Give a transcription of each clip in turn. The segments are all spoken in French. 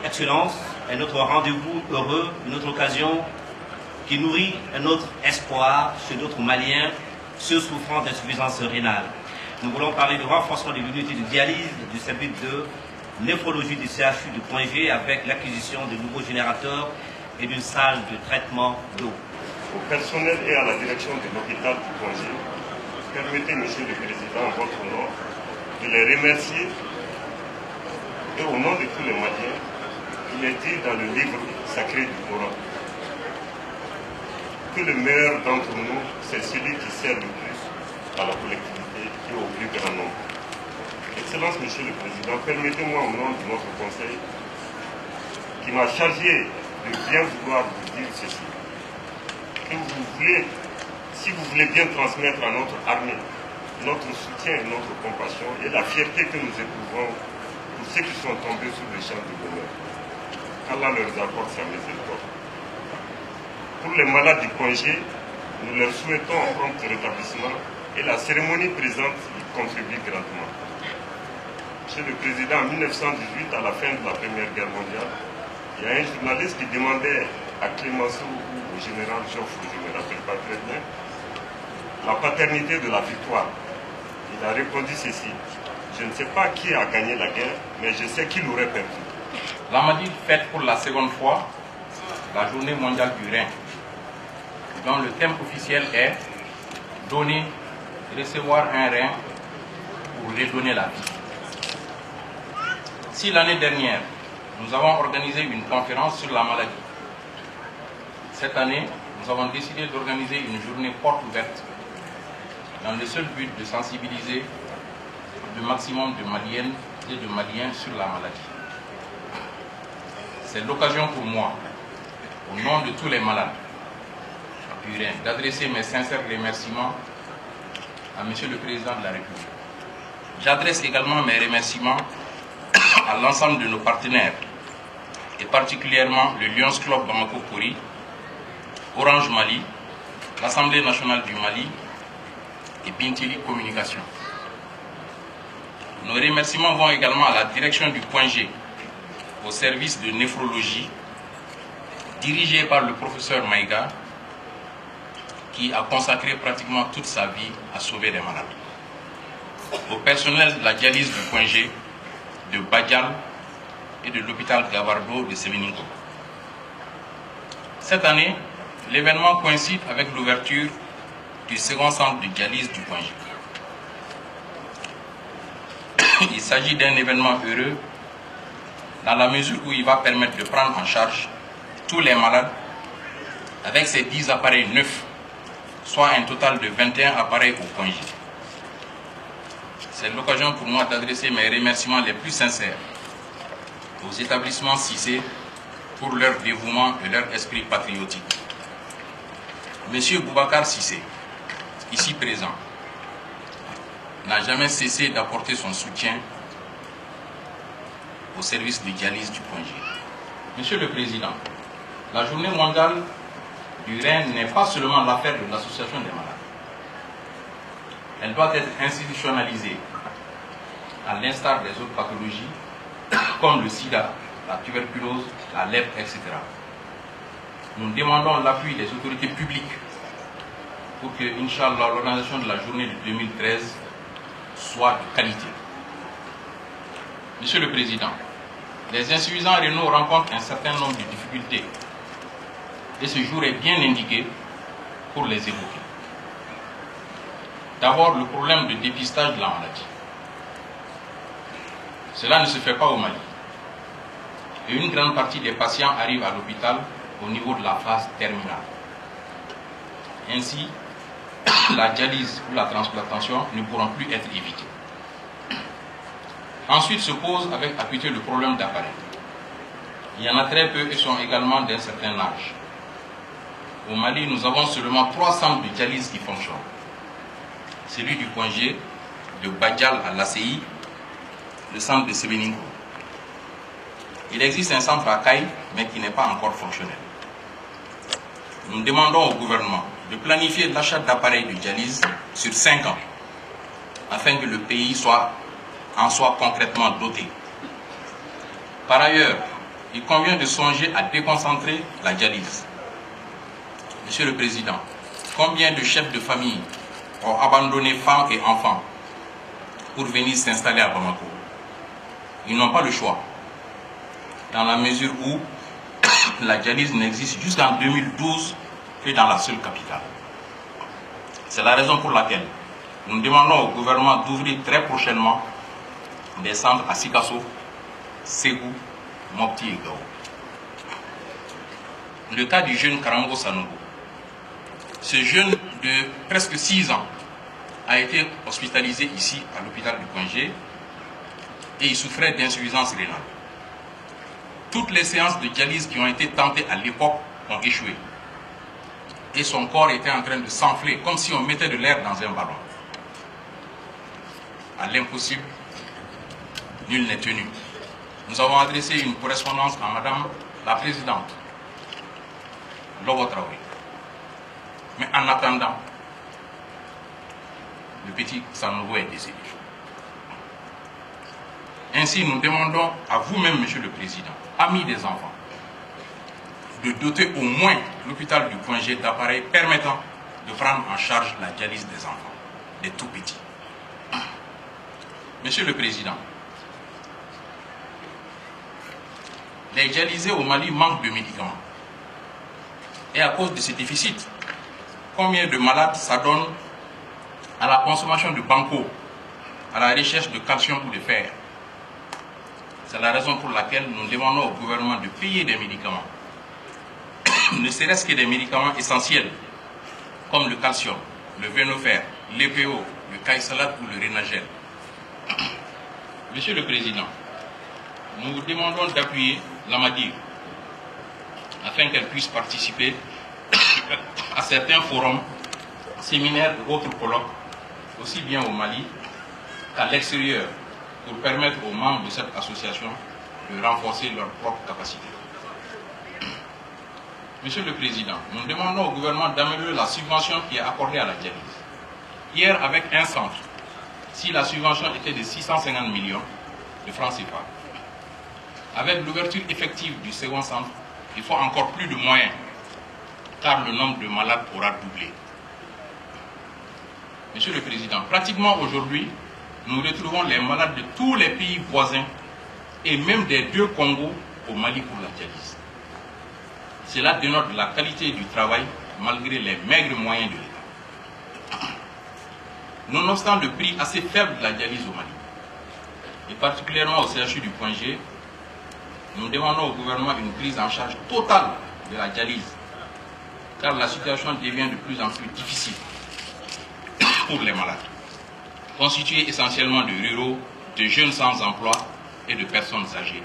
Excellence est notre rendez-vous heureux, une autre occasion qui nourrit un autre espoir chez d'autres Maliens, ceux souffrant d'insuffisance rénale. Nous voulons parler de renforcement de l'unité de dialyse du service de néphrologie du CHU de Point G avec l'acquisition de nouveaux générateurs et d'une salle de traitement d'eau. Au personnel et à la direction de l'hôpital du Point G, permettez, Monsieur le Président, en votre nom, de les remercier et au nom de tous les Maliens, il est dit dans le livre sacré du Coran que le meilleur d'entre nous, c'est celui qui sert le plus à la collectivité et au plus grand nombre. Excellence, Monsieur le Président, permettez-moi au nom de notre Conseil, qui m'a chargé de bien vouloir vous dire ceci, que si vous voulez bien transmettre à notre armée notre soutien et notre compassion et la fierté que nous éprouvons pour ceux qui sont tombés sous le champ de l'honneur. Allah leur apporte sa miséricorde. Pour les malades du Point G, nous leur souhaitons un prompt rétablissement et la cérémonie présente y contribue grandement. Monsieur le Président, en 1918, à la fin de la Première Guerre mondiale, il y a un journaliste qui demandait à Clémenceau ou au général Joffre, je ne me rappelle pas très bien, la paternité de la victoire. Il a répondu ceci: je ne sais pas qui a gagné la guerre, mais je sais qui l'aurait perdu. La Madrid fête pour la seconde fois la journée mondiale du rein, dont le thème officiel est donner, recevoir un rein pour redonner la vie. Si l'année dernière, nous avons organisé une conférence sur la maladie, cette année, nous avons décidé d'organiser une journée porte ouverte dans le seul but de sensibiliser le maximum de Maliennes et de Maliens sur la maladie. C'est l'occasion pour moi, au nom de tous les malades du rein, d'adresser mes sincères remerciements à Monsieur le Président de la République. J'adresse également mes remerciements à l'ensemble de nos partenaires, et particulièrement le Lions Club Bamako Kori, Orange Mali, l'Assemblée nationale du Mali et Bintili Communication. Nos remerciements vont également à la direction du Point G, au service de néphrologie, dirigé par le professeur Maïga, qui a consacré pratiquement toute sa vie à sauver les malades. Au personnel de la dialyse du Point G, de Badial et de l'hôpital Gavardo de Séméningo. Cette année, l'événement coïncide avec l'ouverture du second centre de dialyse du Point G. Il s'agit d'un événement heureux dans la mesure où il va permettre de prendre en charge tous les malades avec ces 10 appareils neufs, soit un total de 21 appareils au Point G. C'est l'occasion pour moi d'adresser mes remerciements les plus sincères aux établissements cissés pour leur dévouement et leur esprit patriotique. Monsieur Boubacar Cissé, ici présent, n'a jamais cessé d'apporter son soutien au service de dialyse du Point G. Monsieur le Président, la journée mondiale du rein n'est pas seulement l'affaire de l'association des malades. Elle doit être institutionnalisée, à l'instar des autres pathologies, comme le sida, la tuberculose, la lèpre, etc. Nous demandons l'appui des autorités publiques pour que, Inch'Allah, l'organisation de la journée de 2013 soit de qualité. Monsieur le Président, les insuffisants rénaux rencontrent un certain nombre de difficultés et ce jour est bien indiqué pour les évoquer. D'abord, le problème de dépistage de la maladie. Cela ne se fait pas au Mali. Et une grande partie des patients arrivent à l'hôpital au niveau de la phase terminale. Ainsi, la dialyse ou la transplantation ne pourront plus être évitées. Ensuite se pose avec acuité le problème d'appareil. Il y en a très peu et sont également d'un certain âge. Au Mali, nous avons seulement 3 centres de dialyse qui fonctionnent. Celui du Point G, de Badial à l'ACI, le centre de Séméningo. Il existe un centre à Caille, mais qui n'est pas encore fonctionnel. Nous demandons au gouvernement de planifier l'achat d'appareils de dialyse sur 5 ans, afin que le pays en soit concrètement doté. Par ailleurs, il convient de songer à déconcentrer la dialyse. Monsieur le Président, combien de chefs de famille ont abandonné femmes et enfants pour venir s'installer à Bamako? Ils n'ont pas le choix, dans la mesure où la dialyse n'existe jusqu'en 2012 que dans la seule capitale. C'est la raison pour laquelle nous demandons au gouvernement d'ouvrir très prochainement des centres à Sikasso, Ségou, Mopti et Gao. Le cas du jeune Karambo Sanogo. Ce jeune de presque 6 ans a été hospitalisé ici à l'hôpital du Congé et il souffrait d'insuffisance rénale. Toutes les séances de dialyse qui ont été tentées à l'époque ont échoué. Et son corps était en train de s'enfler comme si on mettait de l'air dans un ballon. À l'impossible, nul n'est tenu. Nous avons adressé une correspondance à Madame la Présidente, Lobo Traoré. Mais en attendant, le petit Sanogo est décédé. Ainsi, nous demandons à vous-même, Monsieur le Président, ami des enfants, de doter au moins l'hôpital du Congé d'appareils permettant de prendre en charge la dialyse des enfants, des tout petits. Monsieur le Président, les dialysés au Mali manquent de médicaments. Et à cause de ces déficits, combien de malades s'adonnent à la consommation de banco, à la recherche de calcium ou de fer? C'est la raison pour laquelle nous demandons au gouvernement de payer des médicaments, ne serait-ce que des médicaments essentiels, comme le calcium, le vénofer, l'EPO, le caïsalate ou le rénagel. Monsieur le Président, nous vous demandons d'appuyer l'Amadir afin qu'elle puisse participer à certains forums, séminaires et autres colloques, aussi bien au Mali qu'à l'extérieur, pour permettre aux membres de cette association de renforcer leurs propres capacités. Monsieur le Président, nous demandons au gouvernement d'améliorer la subvention qui est accordée à la dialyse. Hier, avec un centre, si la subvention était de 650 millions de francs CFA, avec l'ouverture effective du second centre, il faut encore plus de moyens, car le nombre de malades aura doublé. Monsieur le Président, pratiquement aujourd'hui, nous retrouvons les malades de tous les pays voisins et même des 2 Congos au Mali pour la dialyse. Cela dénote la qualité du travail malgré les maigres moyens de l'État. Nonobstant le prix assez faible de la dialyse au Mali, et particulièrement au CHU du Congé, nous demandons au gouvernement une prise en charge totale de la dialyse, car la situation devient de plus en plus difficile pour les malades, constitués essentiellement de ruraux, de jeunes sans emploi et de personnes âgées.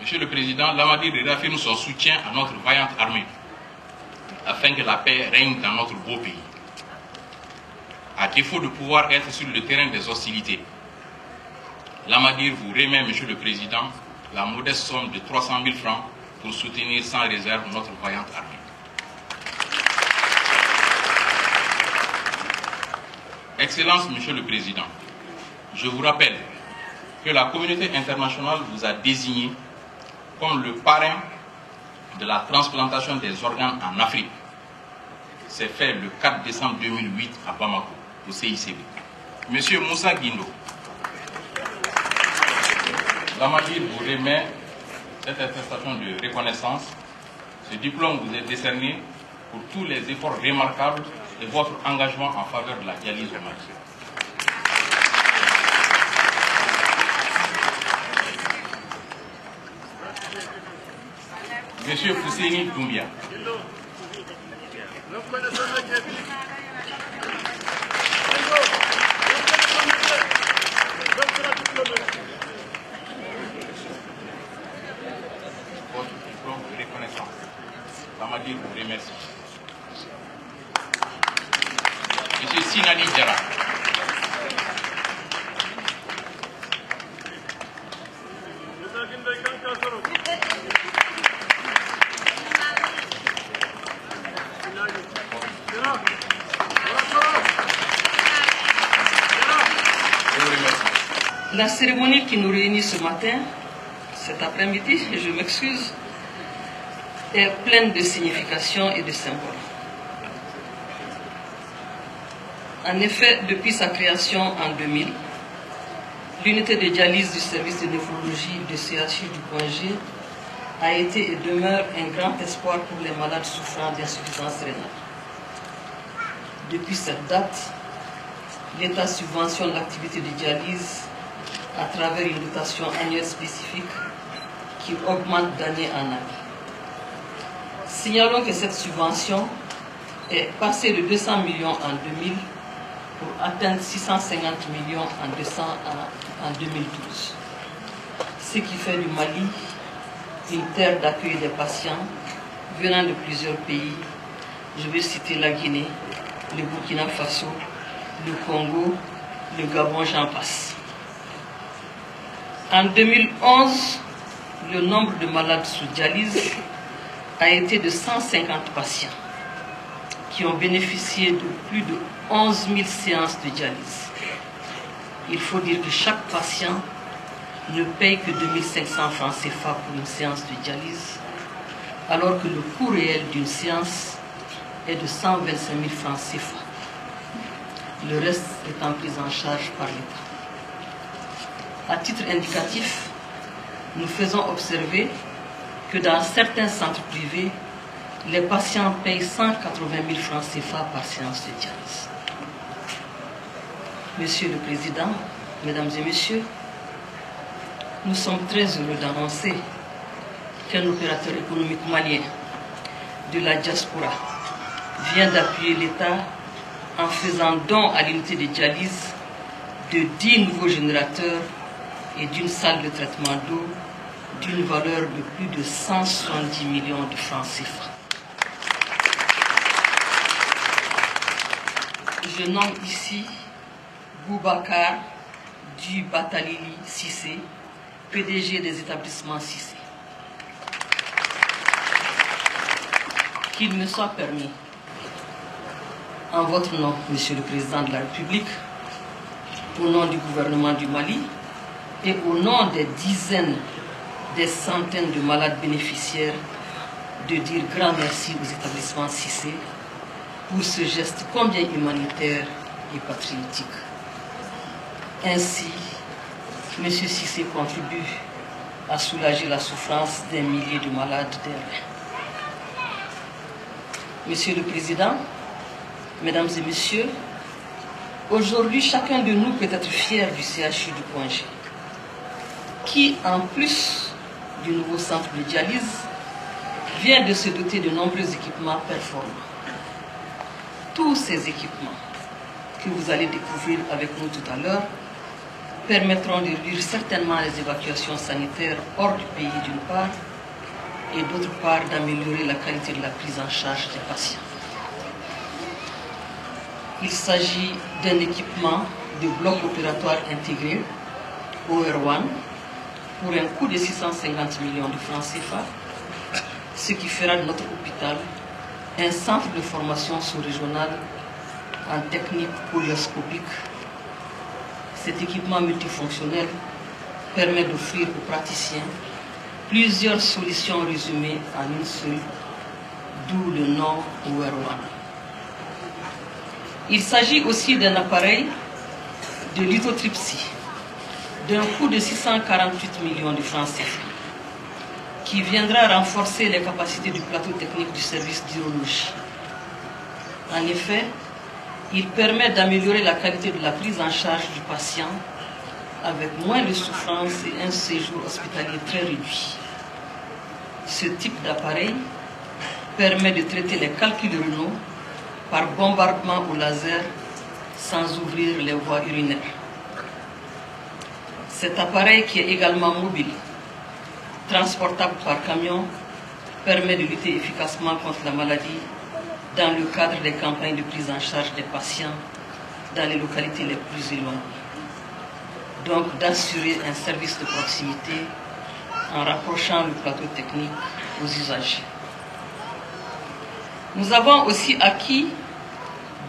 Monsieur le Président, l'Amadir réaffirme son soutien à notre vaillante armée, afin que la paix règne dans notre beau pays. À défaut de pouvoir être sur le terrain des hostilités, l'Amadir vous remet, Monsieur le Président, la modeste somme de 300 000 francs pour soutenir sans réserve notre vaillante armée. Excellence, Monsieur le Président, je vous rappelle que la communauté internationale vous a désigné comme le parrain de la transplantation des organes en Afrique. C'est fait le 4 décembre 2008 à Bamako, au CICB. Monsieur Moussa Guindo, l'Amadir vous remet cette attestation de reconnaissance. Ce diplôme vous est décerné pour tous les efforts remarquables et votre engagement en faveur de la dialyse au Mali. Monsieur Fousséni Doumbia. Votre diplôme de reconnaissance. L'Amadir vous remercie. Monsieur Sinali Diarra. La cérémonie qui nous réunit ce matin cet après-midi, je m'excuse, est pleine de signification et de symboles. En effet, depuis sa création en 2000, l'unité de dialyse du service de néphrologie de CHU du Point G a été et demeure un grand espoir pour les malades souffrant d'insuffisance rénale. Depuis cette date, l'État subventionne l'activité de dialyse à travers une dotation annuelle spécifique qui augmente d'année en année. Signalons que cette subvention est passée de 200 millions en 2000 pour atteindre 650 millions en 2012. Ce qui fait du Mali une terre d'accueil des patients venant de plusieurs pays. Je vais citer la Guinée, le Burkina Faso, le Congo, le Gabon, j'en passe. En 2011, le nombre de malades sous dialyse a été de 150 patients qui ont bénéficié de plus de 11 000 séances de dialyse. Il faut dire que chaque patient ne paye que 2 500 francs CFA pour une séance de dialyse, alors que le coût réel d'une séance est de 125 000 francs CFA. Le reste étant pris en charge par l'État. À titre indicatif, nous faisons observer que dans certains centres privés, les patients payent 180 000 francs CFA par séance de dialyse. Monsieur le Président, Mesdames et Messieurs, nous sommes très heureux d'annoncer qu'un opérateur économique malien de la diaspora vient d'appuyer l'État en faisant don à l'unité de dialyse de 10 nouveaux générateurs et d'une salle de traitement d'eau d'une valeur de plus de 170 millions de francs CFA. Je nomme ici Boubacar du Batalili Cissé, PDG des établissements Cissé. Qu'il me soit permis, en votre nom, Monsieur le Président de la République, au nom du gouvernement du Mali et au nom des dizaines, des centaines de malades bénéficiaires, de dire grand merci aux établissements Cissé pour ce geste combien humanitaire et patriotique. Ainsi, M. Cissé contribue à soulager la souffrance des milliers de malades des reins. Monsieur le Président, Mesdames et Messieurs, aujourd'hui, chacun de nous peut être fier du CHU du Point G, qui, en plus du nouveau centre de dialyse, vient de se doter de nombreux équipements performants. Tous ces équipements que vous allez découvrir avec nous tout à l'heure permettront de réduire certainement les évacuations sanitaires hors du pays d'une part et d'autre part d'améliorer la qualité de la prise en charge des patients. Il s'agit d'un équipement de bloc opératoire intégré, OR1, pour un coût de 650 millions de francs CFA, ce qui fera de notre hôpital un centre de formation sous-régional en technique polyoscopique. Cet équipement multifonctionnel permet d'offrir aux praticiens plusieurs solutions résumées en une seule, d'où le nom OR1. Il s'agit aussi d'un appareil de lithotripsie d'un coût de 648 millions de francs CFA qui viendra renforcer les capacités du plateau technique du service d'urologie. En effet, il permet d'améliorer la qualité de la prise en charge du patient avec moins de souffrance et un séjour hospitalier très réduit. Ce type d'appareil permet de traiter les calculs rénaux par bombardement au laser sans ouvrir les voies urinaires. Cet appareil, qui est également mobile, transportable par camion, permet de lutter efficacement contre la maladie dans le cadre des campagnes de prise en charge des patients dans les localités les plus éloignées. Donc d'assurer un service de proximité en rapprochant le plateau technique aux usagers. Nous avons aussi acquis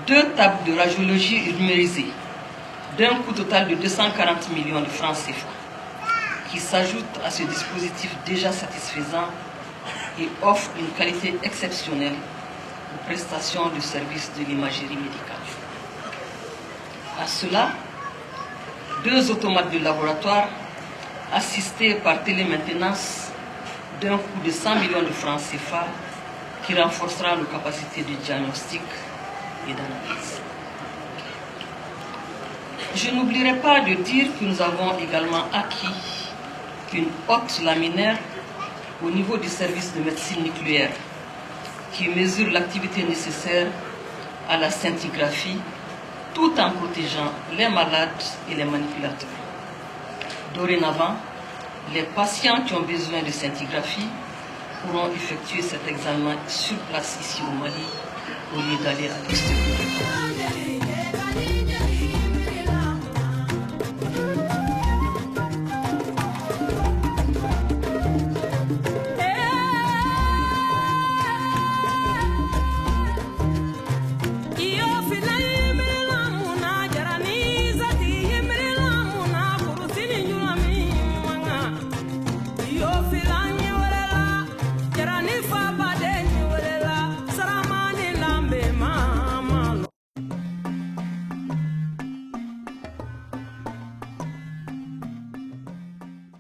2 tables de radiologie numérisées d'un coût total de 240 millions de francs CFA qui s'ajoute à ce dispositif déjà satisfaisant et offre une qualité exceptionnelle aux prestations de services de l'imagerie médicale. À cela, 2 automates de laboratoire assistés par télémaintenance d'un coût de 100 millions de francs CFA qui renforcera nos capacités de diagnostic et d'analyse. Je n'oublierai pas de dire que nous avons également acquis une hotte laminaire au niveau du service de médecine nucléaire qui mesure l'activité nécessaire à la scintigraphie tout en protégeant les malades et les manipulateurs. Dorénavant, les patients qui ont besoin de scintigraphie pourront effectuer cet examen sur place ici au Mali au lieu d'aller à l'extérieur.